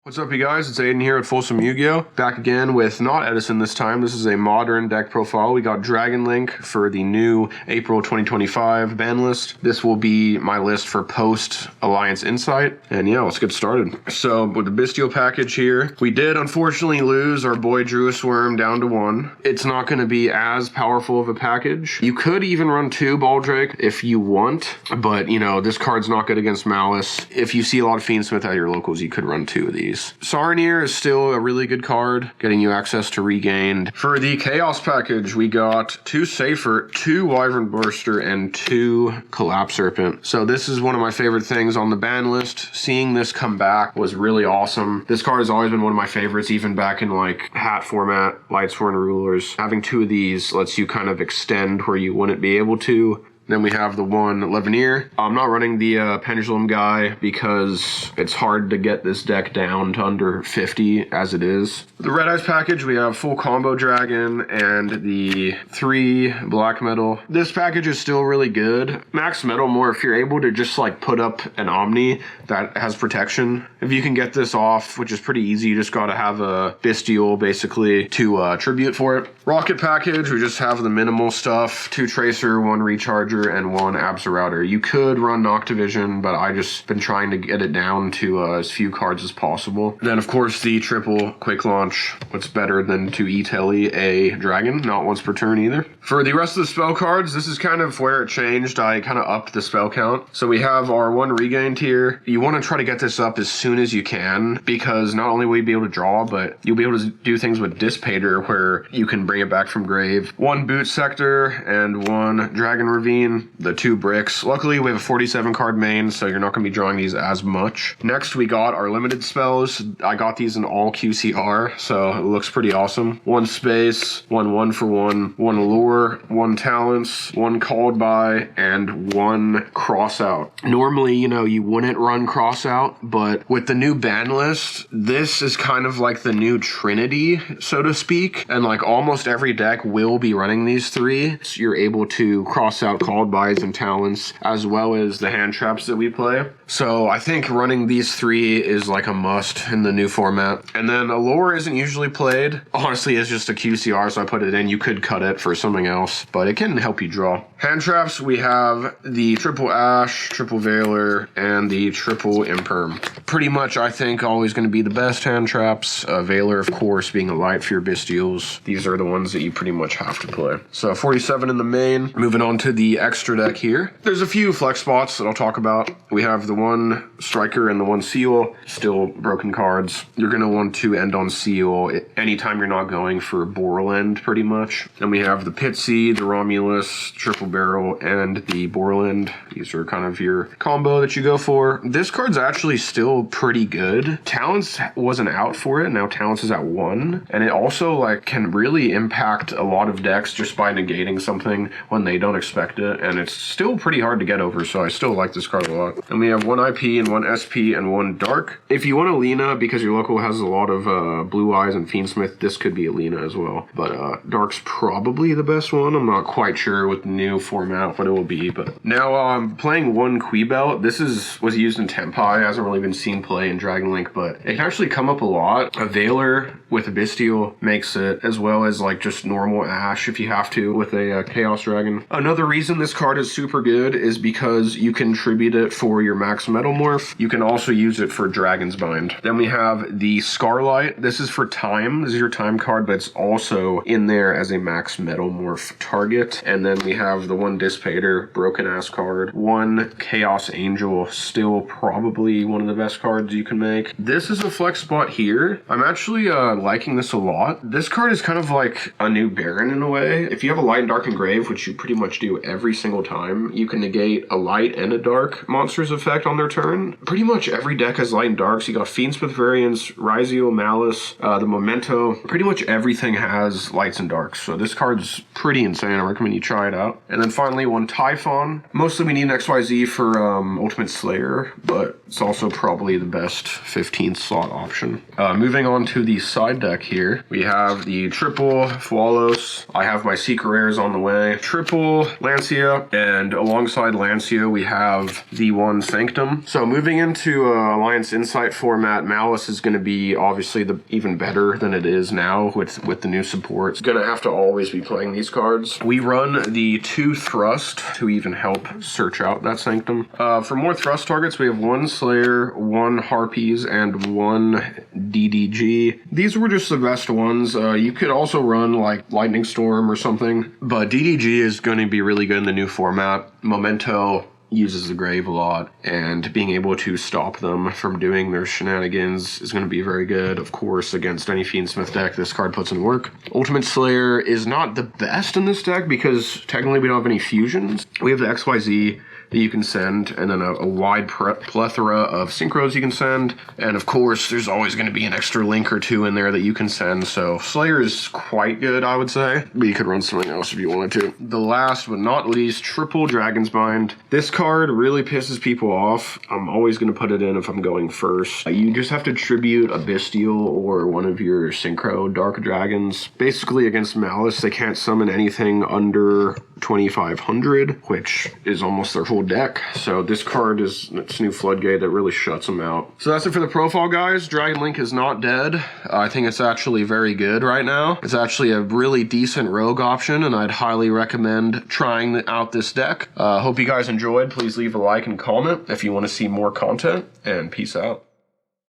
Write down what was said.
What's up, you guys? It's Aiden here at Folsom Yugioh. Back again with not Edison this time. This is a modern deck profile. We got Dragon Link for the new April 2025 ban list. This will be my list for post-Alliance Insight. And yeah, let's get started. So with the Bestial package here, we did unfortunately lose our boy Druis Worm down to 1. It's not going to be as powerful of a package. You could even run 2 Baldrake if you want, but you know, this card's not good against Malice. If you see a lot of Fiendsmith at your locals, you could run 2 of these. Saronir is still a really good card, getting you access to Regained. For the Chaos package, we got 2 Safer, 2 Wyvern Burster, and 2 Collapse Serpent. So this is one of my favorite things on the ban list. Seeing this come back was really awesome. This card has always been one of my favorites, even back in like hat format, Lightsworn Rulers. Having 2 of these lets you kind of extend where you wouldn't be able to. Then we have the one Leveneer. I'm not running the Pendulum guy because it's hard to get this deck down to under 50 as it is. The Red Eyes package, we have full combo Dragon and the 3 Black Metal. This package is still really good. Max Metal more if you're able to just like put up an Omni that has protection. If you can get this off, which is pretty easy, you just gotta have a Bestial basically to tribute for it. Rocket package, we just have the minimal stuff. 2 Tracer, 1 Recharger, and 1 Absolouter. You could run Noctivision, but I just been trying to get it down to as few cards as possible. Then of course the triple quick launch. What's better than to e-telly a dragon? Not once per turn either. For the rest of the spell cards, this is kind of where it changed. I kind of upped the spell count. So we have our 1 Regained here. You want to try to get this up as soon as you can, because not only will you be able to draw, but you'll be able to do things with Dissipator where you can bring it back from grave. 1 Boot Sector and 1 Dragon Ravine. The 2 bricks. Luckily, we have a 47 card main, so you're not going to be drawing these as much. Next, we got our limited spells. I got these in all QCR, so it looks pretty awesome. 1 Space, 1 for 1, 1 Allure, 1 Talents, 1 Called By, and 1 Crossout. Normally, you know, you wouldn't run Crossout, but with the new ban list, this is kind of like the new Trinity, so to speak, and like almost every deck will be running these 3. So you're able to cross out Called Bys and Talents, as well as the hand traps that we play. So I think running these 3 is like a must in the new format. And then Allure isn't usually played. Honestly, it's just a QCR, so I put it in. You could cut it for something else, but it can help you draw. Hand traps, we have the triple Ash, triple Veiler, and the triple Imperm. Pretty much, I think, always going to be the best hand traps. Veiler, of course, being a light for your Bestials. These are the ones that you pretty much have to play. So 47 in the main. Moving on to the extra deck here. There's a few flex spots that I'll talk about. We have the 1 Striker and the 1 Seal, still broken cards. You're going to want to end on Seal anytime you're not going for Borland, pretty much. Then we have the Pitsy, the Romulus, Triple Barrel, and the Borland. These are kind of your combo that you go for. This card's actually still pretty good. Talents wasn't out for it, now Talents is at 1. And it also like can really impact a lot of decks just by negating something when they don't expect it. And it's still pretty hard to get over, so I still like this card a lot. And we have 1 IP and 1 SP and 1 Dark. If you want Alina, because your local has a lot of Blue Eyes and Fiendsmith, this could be Alina as well. But Dark's probably the best one. I'm not quite sure with the new format what it will be. But now I'm playing 1 Quibelt. This was used in Tempai. It hasn't really been seen play in Dragon Link, but it can actually come up a lot. A Veiler with a Bestial makes it, as well as like just normal Ash if you have to with a Chaos Dragon. Another reason this card is super good is because you can tribute it for your Max Metal Morph. You can also use it for Dragon's Bind. Then we have the Scarlight. This is for time. This is your time card, but it's also in there as a Max Metal Morph target. And then we have the 1 Dissipator, broken ass card. 1 Chaos Angel, still probably one of the best cards you can make. This is a flex spot here. I'm actually liking this a lot. This card is kind of like a new Baron in a way. If you have a Light and Dark Engrave, which you pretty much do every single time, you can negate a light and a dark monster's effect on their turn. Pretty much every deck has light and dark, so you got Fiendsmith variants, Rizio, Malice, the Memento. Pretty much everything has lights and darks, so this card's pretty insane. I recommend you try it out. And then finally 1 Typhon. Mostly we need an XYZ for Ultimate Slayer, but it's also probably the best 15th slot option. Moving on to the side deck here, we have the triple Fualos. I have my secret rares on the way. Triple Lancia Lancia, and alongside Lancia we have the one Sanctum. So moving into Alliance Insight format, Malice is going to be obviously even better than it is now with the new support. It's going to have to always be playing these cards. We run the 2 Thrust to even help search out that Sanctum. For more Thrust targets, we have 1 Slayer, 1 Harpies, and 1 DDG. These were just the best ones. You could also run like Lightning Storm or something, but DDG is going to be really good in the new format. Memento uses the Grave a lot, and being able to stop them from doing their shenanigans is going to be very good. Of course, against any Fiendsmith deck, this card puts in work. Ultimate Slayer is not the best in this deck because technically we don't have any fusions. We have the XYZ that you can send, and then a wide plethora of synchros you can send, and of course there's always going to be an extra link or 2 in there that you can send, so Slayer is quite good, I would say, but you could run something else if you wanted to. The last but not least, triple Dragon's Bind. This card really pisses people off. I'm always going to put it in if I'm going first. You just have to tribute a Bestial or one of your Synchro Dark Dragons. Basically against Malice, they can't summon anything under 2,500, which is almost their whole deck. So this card is its new floodgate that really shuts them out. So that's it for the profile, guys. Dragon Link is not dead. I think it's actually very good right now. It's actually a really decent rogue option, and I'd highly recommend trying out this deck. Hope you guys enjoyed. Please leave a like and comment if you want to see more content, and peace out.